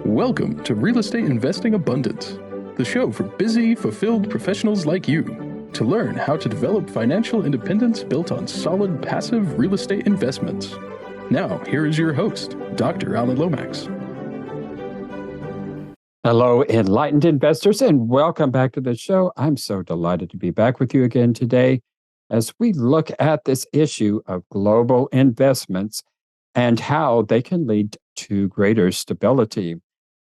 Welcome to Real Estate Investing Abundance, the show for busy, fulfilled professionals like you to learn how to develop financial independence built on solid, passive real estate investments. Now, here is your host, Dr. Alan Lomax. Hello, enlightened investors, and welcome back to the show. I'm so delighted to be back with you again today as we look at this issue of global investments and how they can lead to greater stability.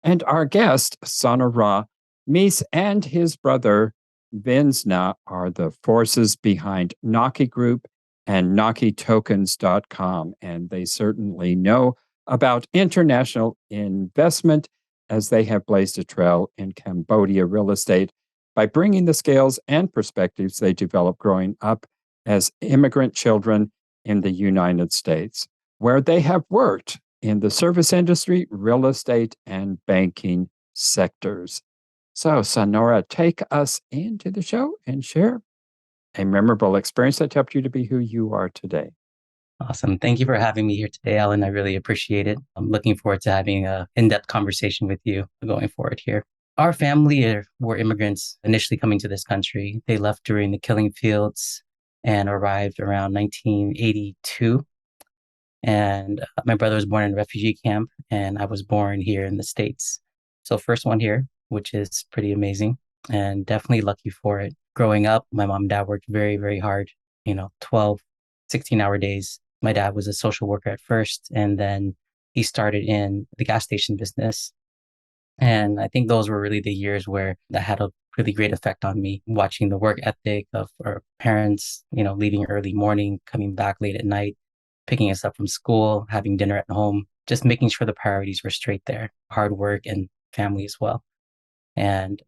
And our guest, Sonnara Meas, and his brother, Vezzna, are the forces behind Naki Group and NakiTokens.com. And they certainly know about international investment as they have blazed a trail in Cambodia real estate by bringing the scales and perspectives they developed growing up as immigrant children in the United States, where they have worked in the service industry, real estate, and banking sectors. So, Sonnara, take us into the show and share a memorable experience that helped you to be who you are today. Awesome. Thank you for having me here today, Alan. I really appreciate it. I'm looking forward to having an in-depth conversation with you going forward here. Our family were immigrants initially coming to this country. They left during the killing fields and arrived around 1982. And my brother was born in a refugee camp, and I was born here in the States. So first one here, which is pretty amazing and definitely lucky for it. Growing up, my mom and dad worked very, very hard, 12, 16-hour days. My dad was a social worker at first, and then he started in the gas station business. And I think those were really the years where that had a really great effect on me, watching the work ethic of our parents, leaving early morning, coming back late at night, picking us up from school, having dinner at home, just making sure the priorities were straight there, hard work and family as well. And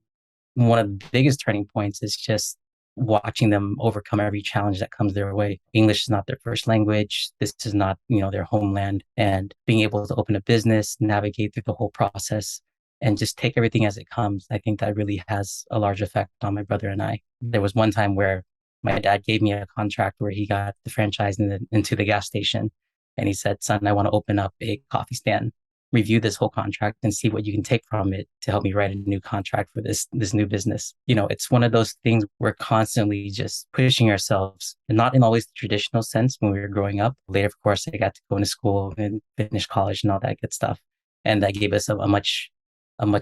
one of the biggest turning points is just watching them overcome every challenge that comes their way. English is not their first language. This is not, their homeland. And being able to open a business, navigate through the whole process, and just take everything as it comes, I think that really has a large effect on my brother and I. There was one time where my dad gave me a contract where he got the franchise into the gas station. And he said, son, I want to open up a coffee stand, review this whole contract and see what you can take from it to help me write a new contract for this new business. It's one of those things we're constantly just pushing ourselves, and not in always the traditional sense when we were growing up. Later, of course, I got to go into school and finish college and all that good stuff. And that gave us a much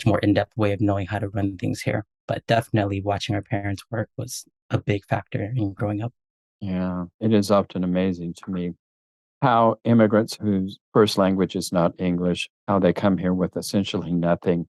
more in-depth way of knowing how to run things here. But definitely watching our parents work was a big factor in growing up. Yeah, it is often amazing to me how immigrants whose first language is not English, how they come here with essentially nothing,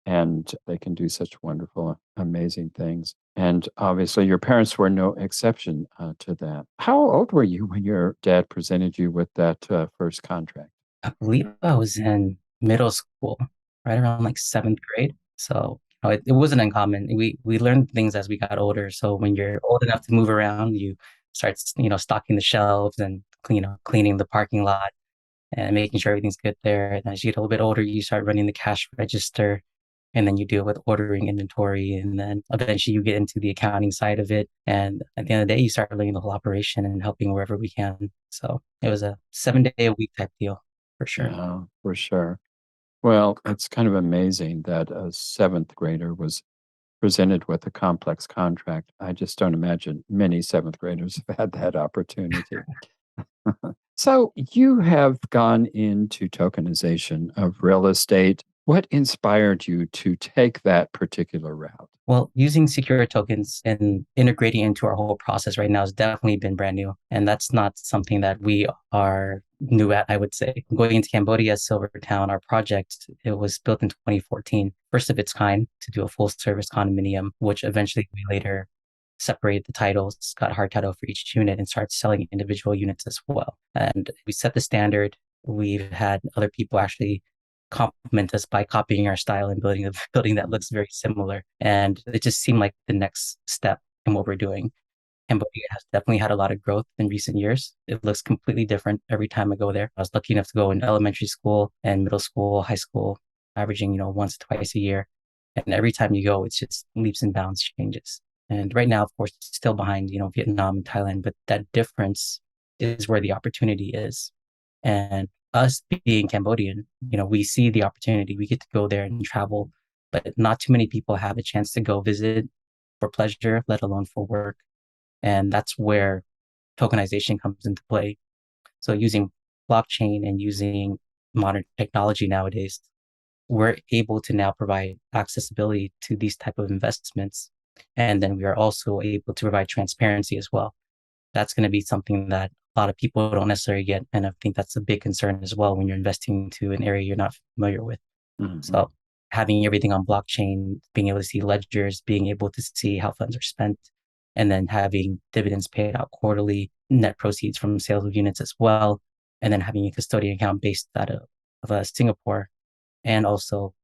and they can do such wonderful, amazing things. And obviously, your parents were no exception to that. How old were you when your dad presented you with that first contract? I believe I was in middle school, right around like 7th grade. So it wasn't uncommon. We learned things as we got older. So when you're old enough to move around, you start, stocking the shelves and, cleaning the parking lot and making sure everything's good there. And as you get a little bit older, you start running the cash register, and then you deal with ordering inventory. And then eventually you get into the accounting side of it. And at the end of the day, you start learning the whole operation and helping wherever we can. So it was a 7-day-a-week type deal for sure. Yeah, for sure. Well, it's kind of amazing that a seventh grader was presented with a complex contract. I just don't imagine many seventh graders have had that opportunity. So you have gone into tokenization of real estate. What inspired you to take that particular route? Well, using secure tokens and integrating into our whole process right now has definitely been brand new. And that's not something that we are new at, I would say. Going into Cambodia, Silvertown, our project, it was built in 2014, first of its kind to do a full service condominium, which eventually we later separated the titles, got a hard title for each unit, and started selling individual units as well. And we set the standard. We've had other people actually compliment us by copying our style and building a building that looks very similar. And it just seemed like the next step in what we're doing. Cambodia has definitely had a lot of growth in recent years. It looks completely different every time I go there. I was lucky enough to go in elementary school and middle school, high school, averaging, once, twice a year. And every time you go, it's just leaps and bounds changes. And right now, of course, it's still behind, Vietnam and Thailand, but that difference is where the opportunity is. And us being Cambodian, we see the opportunity. We get to go there and travel, but not too many people have a chance to go visit for pleasure, let alone for work. And that's where tokenization comes into play. So using blockchain and using modern technology nowadays, we're able to now provide accessibility to these type of investments. And then we are also able to provide transparency as well. That's going to be something that a lot of people don't necessarily get. And I think that's a big concern as well when you're investing into an area you're not familiar with. Mm-hmm. So having everything on blockchain, being able to see ledgers, being able to see how funds are spent, and then having dividends paid out quarterly, net proceeds from sales of units as well, and then having a custodian account based out of Singapore, and also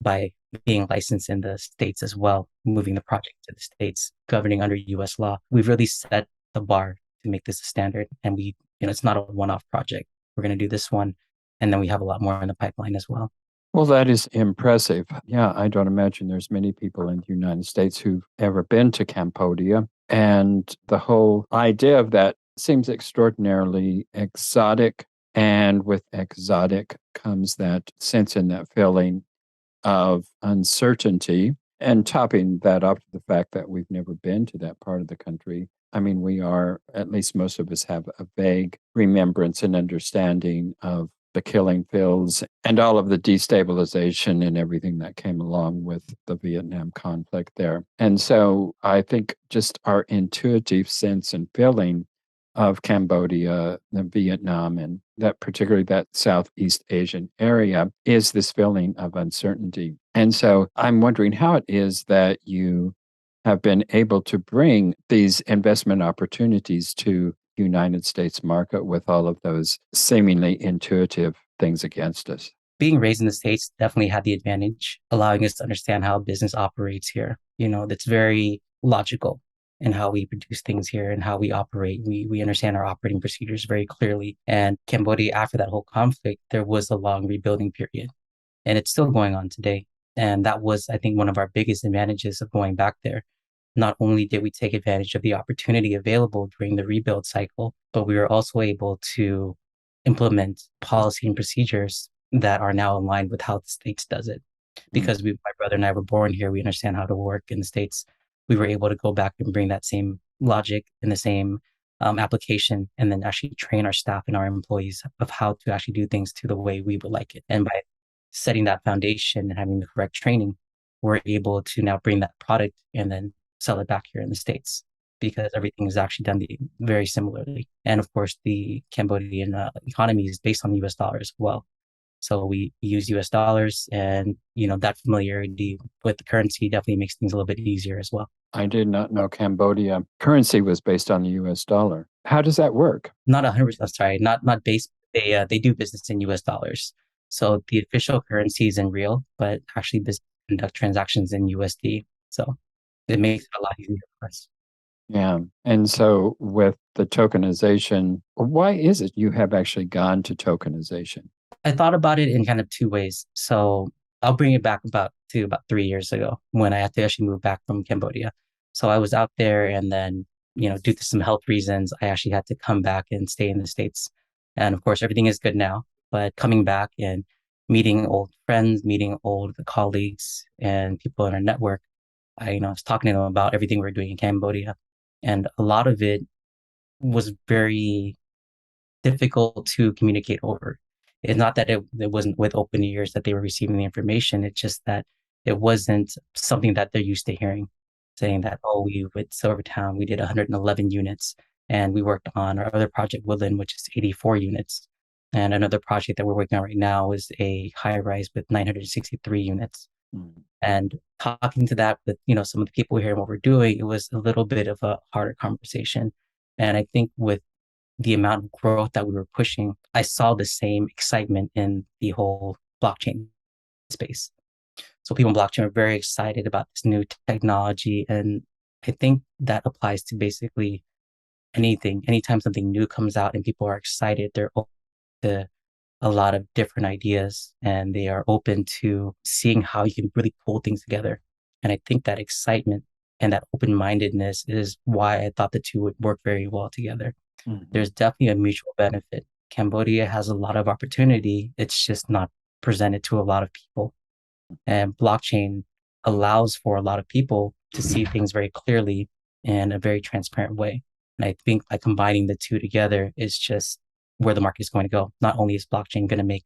by being licensed in the States as well, moving the project to the States, governing under US law. We've really set the bar to make this a standard. And it's not a one-off project. We're going to do this one. And then we have a lot more in the pipeline as well. Well, that is impressive. Yeah, I don't imagine there's many people in the United States who've ever been to Cambodia. And the whole idea of that seems extraordinarily exotic. And with exotic comes that sense and that feeling of uncertainty. And topping that up to the fact that we've never been to that part of the country. I mean, at least most of us have a vague remembrance and understanding of the killing fields and all of the destabilization and everything that came along with the Vietnam conflict there. And so I think just our intuitive sense and feeling of Cambodia and Vietnam, and that particularly that Southeast Asian area, is this feeling of uncertainty. And so I'm wondering how it is that you have been able to bring these investment opportunities to the United States market with all of those seemingly intuitive things against us. Being raised in the States definitely had the advantage, allowing us to understand how business operates here. That's very logical in how we produce things here and how we operate. We understand our operating procedures very clearly. And Cambodia, after that whole conflict, there was a long rebuilding period, and it's still going on today. And that was, I think, one of our biggest advantages of going back there. Not only did we take advantage of the opportunity available during the rebuild cycle, but we were also able to implement policy and procedures that are now aligned with how the States does it. Because my brother and I were born here, we understand how to work in the States. We were able to go back and bring that same logic and the same application, and then actually train our staff and our employees of how to actually do things to the way we would like it. And by setting that foundation and having the correct training, we're able to now bring that product and then sell it back here in the States, because everything is actually done very similarly. And of course, the Cambodian economy is based on the US dollar as well. So we use US dollars, and that familiarity with the currency definitely makes things a little bit easier as well. I did not know Cambodia currency was based on the US dollar. How does that work? Not 100%, sorry, not based. They do business in US dollars. So the official currency is in real, but actually business conduct transactions in USD. So it makes it a lot easier for us. Yeah. And so with the tokenization, why is it you have actually gone to tokenization? I thought about it in kind of two ways. So I'll bring it back about 3 years ago when I had to actually move back from Cambodia. So I was out there, and then, due to some health reasons, I actually had to come back and stay in the States. And of course, everything is good now, but coming back and meeting old friends, meeting old colleagues and people in our network, I was talking to them about everything we're doing in Cambodia. And a lot of it was very difficult to communicate over. It's not that it wasn't with open ears that they were receiving the information. It's just that it wasn't something that they're used to hearing, saying that, with Silvertown, we did 111 units. And we worked on our other project, Woodland, which is 84 units. And another project that we're working on right now is a high rise with 963 units. And talking to that with, some of the people here and what we're doing, it was a little bit of a harder conversation. And I think with the amount of growth that we were pushing, I saw the same excitement in the whole blockchain space. So people in blockchain are very excited about this new technology. And I think that applies to basically anything. Anytime something new comes out and people are excited, they're open to a lot of different ideas, and they are open to seeing how you can really pull things together. And I think that excitement and that open-mindedness is why I thought the two would work very well together. Mm-hmm. There's definitely a mutual benefit Cambodia has a lot of opportunity. It's just not presented to a lot of people. And blockchain allows for a lot of people to see things very clearly in a very transparent way. And I think by combining the two together is just where the market is going to go. Not only is blockchain going to make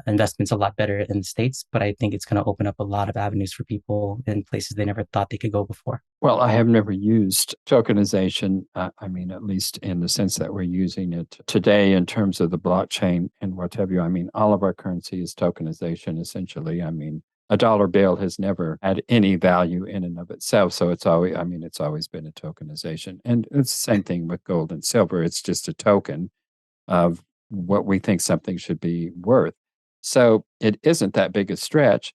investments a lot better in the States, but I think it's going to open up a lot of avenues for people in places they never thought they could go before. Well, I have never used tokenization. I mean, at least in the sense that we're using it today in terms of the blockchain and what have you. I mean, all of our currency is tokenization, essentially. I mean, a dollar bill has never had any value in and of itself. So it's always, I mean, it's always been a tokenization. And it's the same thing with gold and silver. It's just a token of what we think something should be worth. So it isn't that big a stretch.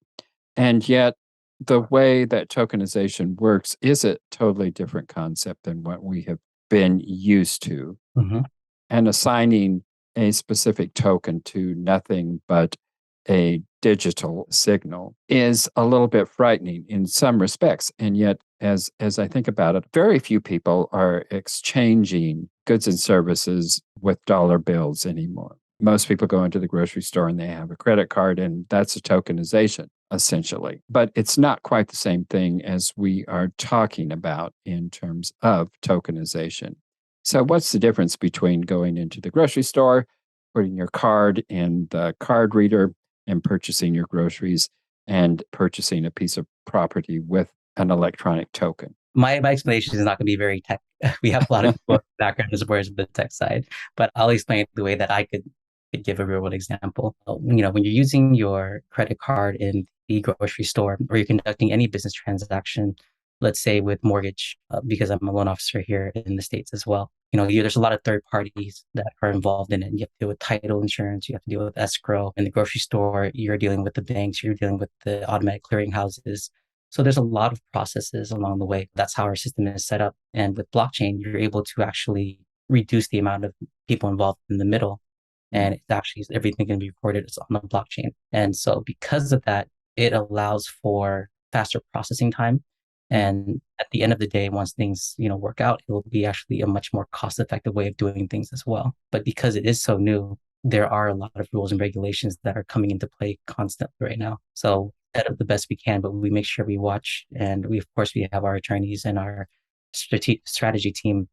And yet, the way that tokenization works is a totally different concept than what we have been used to. Mm-hmm. And assigning a specific token to nothing but a digital signal is a little bit frightening in some respects. And yet, as I think about it, very few people are exchanging goods and services with dollar bills anymore. Most people go into the grocery store and they have a credit card, and that's a tokenization, essentially. But it's not quite the same thing as we are talking about in terms of tokenization. So what's the difference between going into the grocery store, putting your card in the card reader and purchasing your groceries, and purchasing a piece of property with an electronic token? My explanation is not going to be very tech. We have a lot of people background as far as the tech side, but I'll explain it the way that I could give a real world example. When you're using your credit card in the grocery store, or you're conducting any business transaction, let's say with mortgage, because I'm a loan officer here in the States as well. There's a lot of third parties that are involved in it. You have to deal with title insurance, you have to deal with escrow. In the grocery store, you're dealing with the banks, you're dealing with the automatic clearing houses. So there's a lot of processes along the way. That's how our system is set up. And with blockchain, you're able to actually reduce the amount of people involved in the middle. And it's actually, everything can be recorded on the blockchain. And so because of that, it allows for faster processing time. And at the end of the day, once things, work out, it will be actually a much more cost-effective way of doing things as well. But because it is so new, there are a lot of rules and regulations that are coming into play constantly right now. So set up the best we can, but we make sure we watch, and we have our attorneys and our strategy team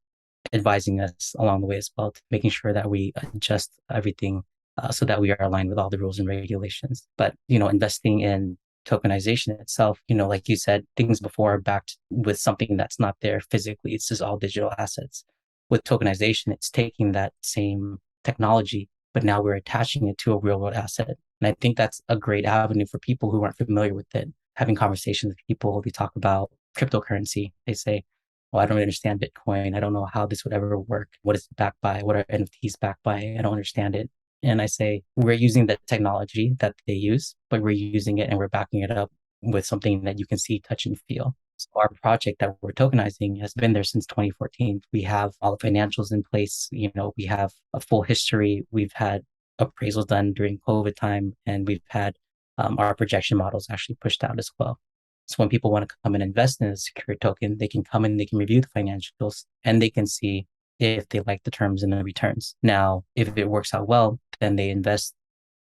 advising us along the way as well, making sure that we adjust everything so that we are aligned with all the rules and regulations. But, investing in tokenization itself, like you said, things before are backed with something that's not there physically. It's just all digital assets. With tokenization, it's taking that same technology, but now we're attaching it to a real world asset. And I think that's a great avenue for people who aren't familiar with it. Having conversations with people, they talk about cryptocurrency. They say, well, I don't understand Bitcoin. I don't know how this would ever work. What is it backed by? What are NFTs backed by? I don't understand it. And I say, we're using the technology that they use, but we're using it and we're backing it up with something that you can see, touch, and feel. So our project that we're tokenizing has been there since 2014. We have all the financials in place. We have a full history. We've had appraisals done during COVID time, and we've had our projection models actually pushed out as well. So when people want to come and invest in a secure token, they can come in, they can review the financials, and they can see if they like the terms and the returns. Now, if it works out well, then they invest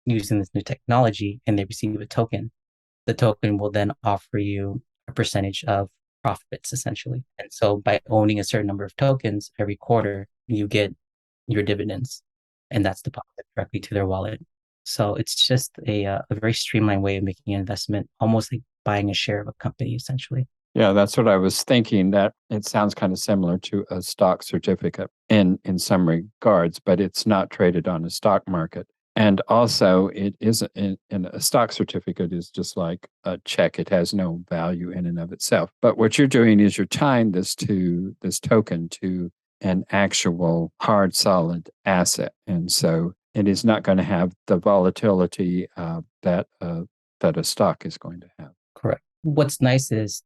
using this new technology and they receive a token. The token will then offer you a percentage of profits, essentially. And so by owning a certain number of tokens every quarter, you get your dividends, and that's deposited directly to their wallet. So it's just a very streamlined way of making an investment, almost like buying a share of a company, essentially. Yeah, that's what I was thinking, that it sounds kind of similar to a stock certificate in some regards, but it's not traded on a stock market. And also, it isn't in a stock certificate is just like a check. It has no value in and of itself. But what you're doing is you're tying this token to an actual hard, solid asset. And so it is not going to have the volatility that a stock is going to have. Correct. What's nice is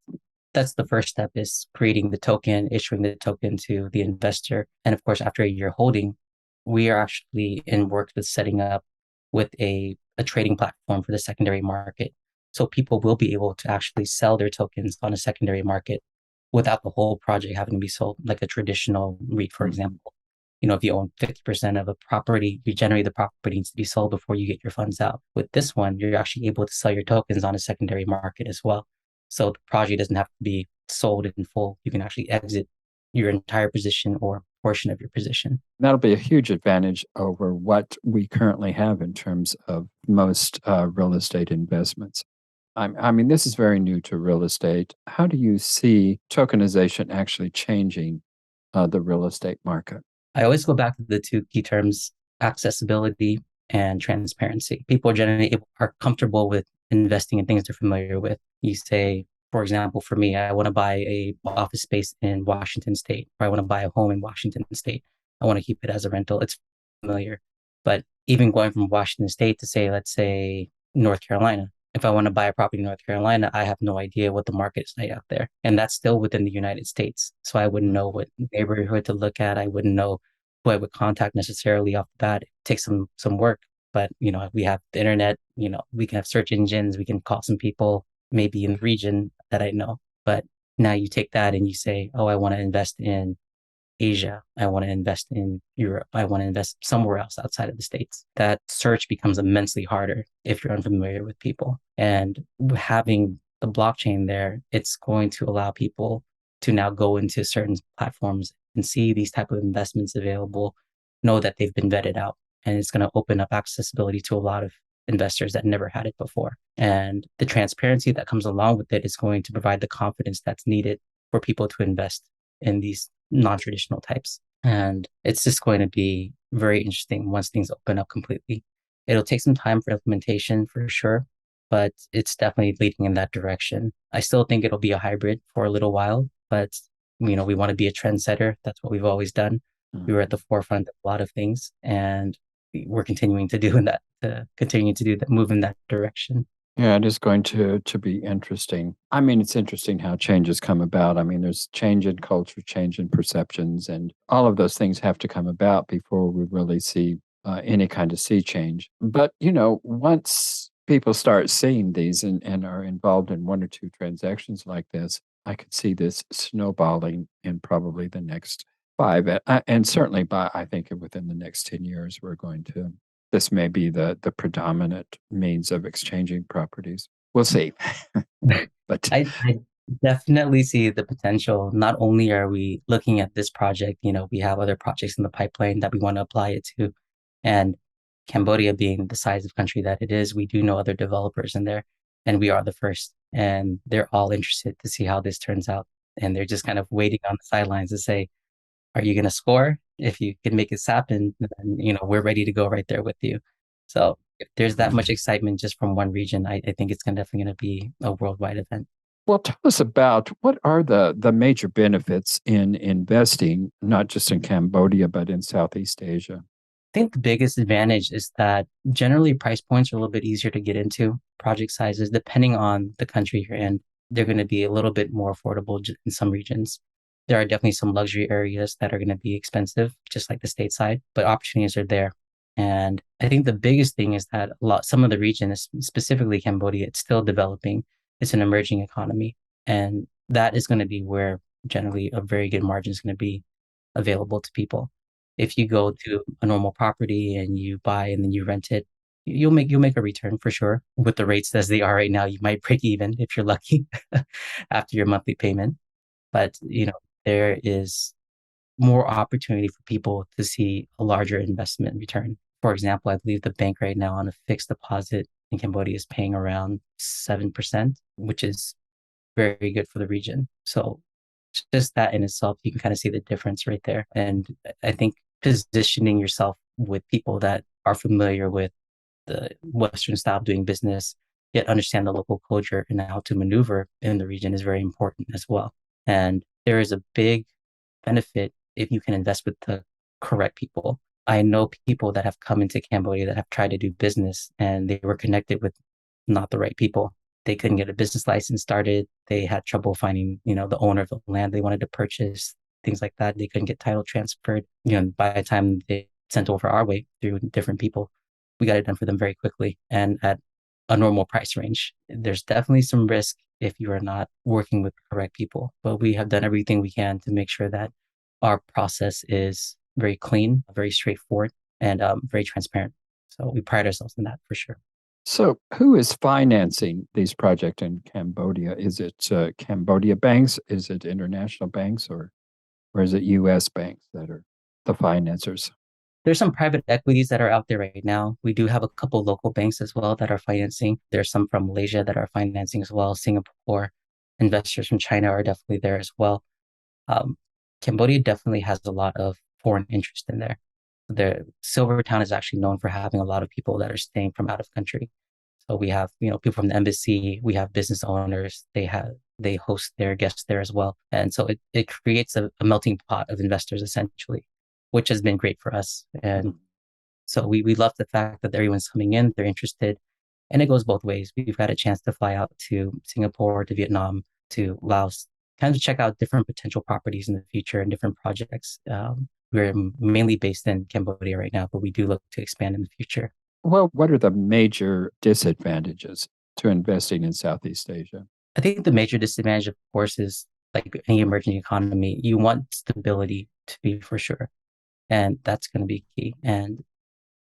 that's the first step, is creating the token, issuing the token to the investor. And of course, after a year holding, we are actually in work with setting up with a trading platform for the secondary market. So people will be able to actually sell their tokens on a secondary market without the whole project having to be sold, like a traditional REIT, for example. if you own 50% of a property, you generally the property needs to be sold before you get your funds out. With this one, you're actually able to sell your tokens on a secondary market as well. So the project doesn't have to be sold in full. You can actually exit your entire position or portion of your position. That'll be a huge advantage over what we currently have in terms of most real estate investments. I mean, this is very new to real estate. How do you see tokenization actually changing the real estate market? I always go back to the two key terms, accessibility and transparency. People generally are comfortable with investing in things they're familiar with. You say, for example, for me, I want to buy a office space in Washington State, or I want to buy a home in Washington State. I want to keep it as a rental. It's familiar. But even going from Washington State to say, let's say North Carolina, if I want to buy a property in North Carolina, I have no idea what the market is like out there. And that's still within the United States. So I wouldn't know what neighborhood to look at. I wouldn't know who I would contact necessarily off the bat. It takes some work. But we have the internet, we can have search engines, we can call some people maybe in the region that I know. But now you take that and you say, oh, I want to invest in Asia. I want to invest in Europe. I want to invest somewhere else outside of the States. That search becomes immensely harder if you're unfamiliar with people. And having the blockchain there, it's going to allow people to now go into certain platforms and see these type of investments available, know that they've been vetted out. And it's going to open up accessibility to a lot of investors that never had it before. And the transparency that comes along with it is going to provide the confidence that's needed for people to invest in these non-traditional types. And it's just going to be very interesting once things open up completely. It'll take some time for implementation for sure, but it's definitely leading in that direction. I still think it'll be a hybrid for a little while, but we want to be a trendsetter. That's what we've always done. We were at the forefront of a lot of things, and we're continuing to do that, move in that direction. Yeah, it is going to be interesting. I mean, it's interesting how changes come about. I mean, there's change in culture, change in perceptions, and all of those things have to come about before we really see any kind of sea change. But, once people start seeing these and are involved in one or two transactions like this, I could see this snowballing in probably the next 5, and certainly I think within the next 10 years, this may be the predominant means of exchanging properties. We'll see. But I definitely see the potential. Not only are we looking at this project, we have other projects in the pipeline that we want to apply it to. And Cambodia being the size of country that it is, we do know other developers in there, and we are the first. And they're all interested to see how this turns out. And they're just kind of waiting on the sidelines to say, are you going to score? If you can make this happen, then, we're ready to go right there with you. So if there's that much excitement just from one region, I think it's definitely going to be a worldwide event. Well, tell us about what are the major benefits in investing, not just in Cambodia, but in Southeast Asia? I think the biggest advantage is that generally price points are a little bit easier to get into. Project sizes, depending on the country you're in, they're going to be a little bit more affordable in some regions. There are definitely some luxury areas that are going to be expensive, just like the stateside, but opportunities are there. And I think the biggest thing is that some of the regions, specifically Cambodia, it's still developing. It's an emerging economy. And that is going to be where generally a very good margin is going to be available to people. If you go to a normal property and you buy and then you rent it, you'll make a return for sure. With the rates as they are right now, you might break even if you're lucky after your monthly payment. But there is more opportunity for people to see a larger investment return. For example, I believe the bank right now on a fixed deposit in Cambodia is paying around 7%, which is very good for the region. So just that in itself, you can kind of see the difference right there. And I think positioning yourself with people that are familiar with the Western style of doing business, yet understand the local culture and how to maneuver in the region is very important as well. And there is a big benefit if you can invest with the correct people. I know people that have come into Cambodia that have tried to do business and they were connected with not the right people. They couldn't get a business license started. They had trouble finding, the owner of the land they wanted to purchase, things like that. They couldn't get title transferred. By the time they sent over our way through different people, we got it done for them very quickly and at a normal price range. There's definitely some risk if you are not working with the correct people, but we have done everything we can to make sure that our process is very clean, very straightforward, and very transparent. So we pride ourselves in that for sure. So who is financing these projects in Cambodia? Is it Cambodia banks? Is it international banks, or is it U.S. banks that are the financiers? There's some private equities that are out there right now. We do have a couple local banks as well that are financing. There's some from Malaysia that are financing as well. Singapore, investors from China are definitely there as well. Cambodia definitely has a lot of foreign interest in there. Silvertown is actually known for having a lot of people that are staying from out of country. So we have, people from the embassy, we have business owners, they host their guests there as well. And so it creates a melting pot of investors essentially, which has been great for us. And so we love the fact that everyone's coming in, they're interested, and it goes both ways. We've got a chance to fly out to Singapore, to Vietnam, to Laos, kind of check out different potential properties in the future and different projects. We're mainly based in Cambodia right now, but we do look to expand in the future. Well, what are the major disadvantages to investing in Southeast Asia? I think the major disadvantage, of course, is like any emerging economy, you want stability to be for sure. And that's going to be key. And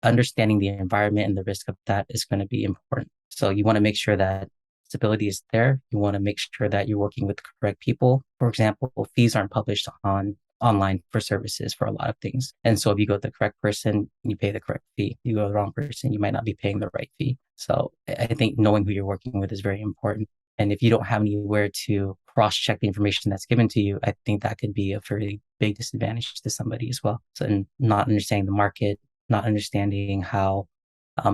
understanding the environment and the risk of that is going to be important. So you want to make sure that stability is there. You want to make sure that you're working with the correct people. For example, fees aren't published online for services for a lot of things. And so if you go to the correct person, you pay the correct fee. You go to the wrong person, you might not be paying the right fee. So I think knowing who you're working with is very important. And if you don't have anywhere to cross-check the information that's given to you, I think that could be a very big disadvantage to somebody as well. So not understanding the market, not understanding how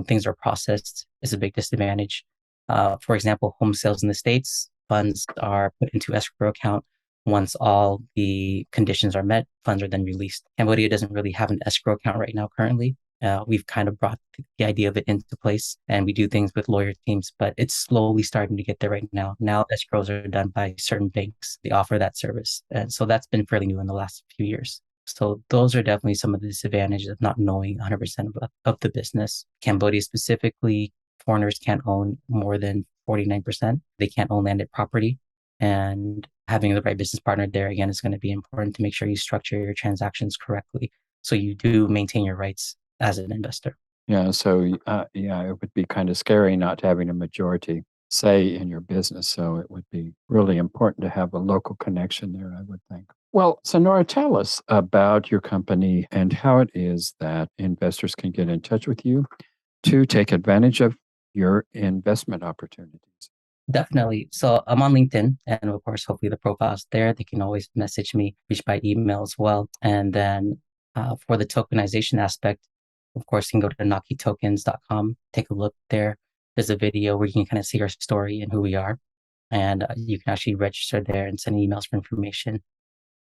things are processed is a big disadvantage. For example, home sales in the States, funds are put into escrow account. Once all the conditions are met, funds are then released. Cambodia doesn't really have an escrow account right now currently. We've kind of brought the idea of it into place, and we do things with lawyer teams, but it's slowly starting to get there right now. Now escrows are done by certain banks. They offer that service. And so that's been fairly new in the last few years. So those are definitely some of the disadvantages of not knowing 100% of the business. Cambodia specifically, foreigners can't own more than 49%. They can't own landed property. And having the right business partner there, again, is going to be important to make sure you structure your transactions correctly so you do maintain your rights as an investor. Yeah, so it would be kind of scary not having a majority say in your business. So it would be really important to have a local connection there, I would think. Well, Sonora, tell us about your company and how it is that investors can get in touch with you to take advantage of your investment opportunities. Definitely. So I'm on LinkedIn, and of course, hopefully the profile's there. They can always message me, reach by email as well. And then for the tokenization aspect, of course, you can go to nakitokens.com, take a look there. There's a video where you can kind of see our story and who we are. And you can actually register there and send emails for information.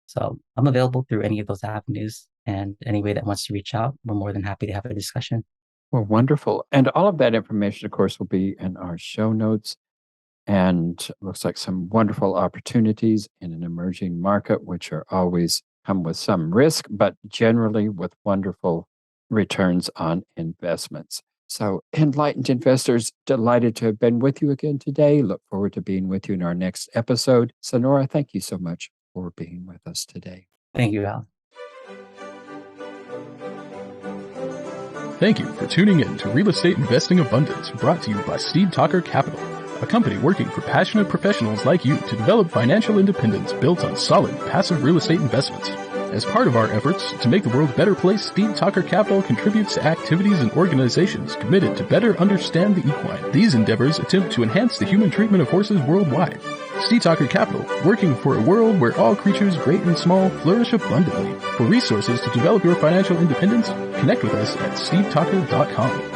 So I'm available through any of those avenues. And anybody that wants to reach out, we're more than happy to have a discussion. Well, wonderful. And all of that information, of course, will be in our show notes. And looks like some wonderful opportunities in an emerging market, which are always come with some risk, but generally with wonderful returns on investments. So, enlightened investors, delighted to have been with you again today. Look forward to being with you in our next episode. Sonnara, thank you so much for being with us today. Thank you, Al. Thank you for tuning in to Real Estate Investing Abundance, brought to you by Steve Talker Capital, a company working for passionate professionals like you to develop financial independence built on solid, passive real estate investments. As part of our efforts to make the world a better place, Steve Talker Capital contributes to activities and organizations committed to better understand the equine. These endeavors attempt to enhance the human treatment of horses worldwide. Steve Talker Capital, working for a world where all creatures, great and small, flourish abundantly. For resources to develop your financial independence, connect with us at stevetalker.com.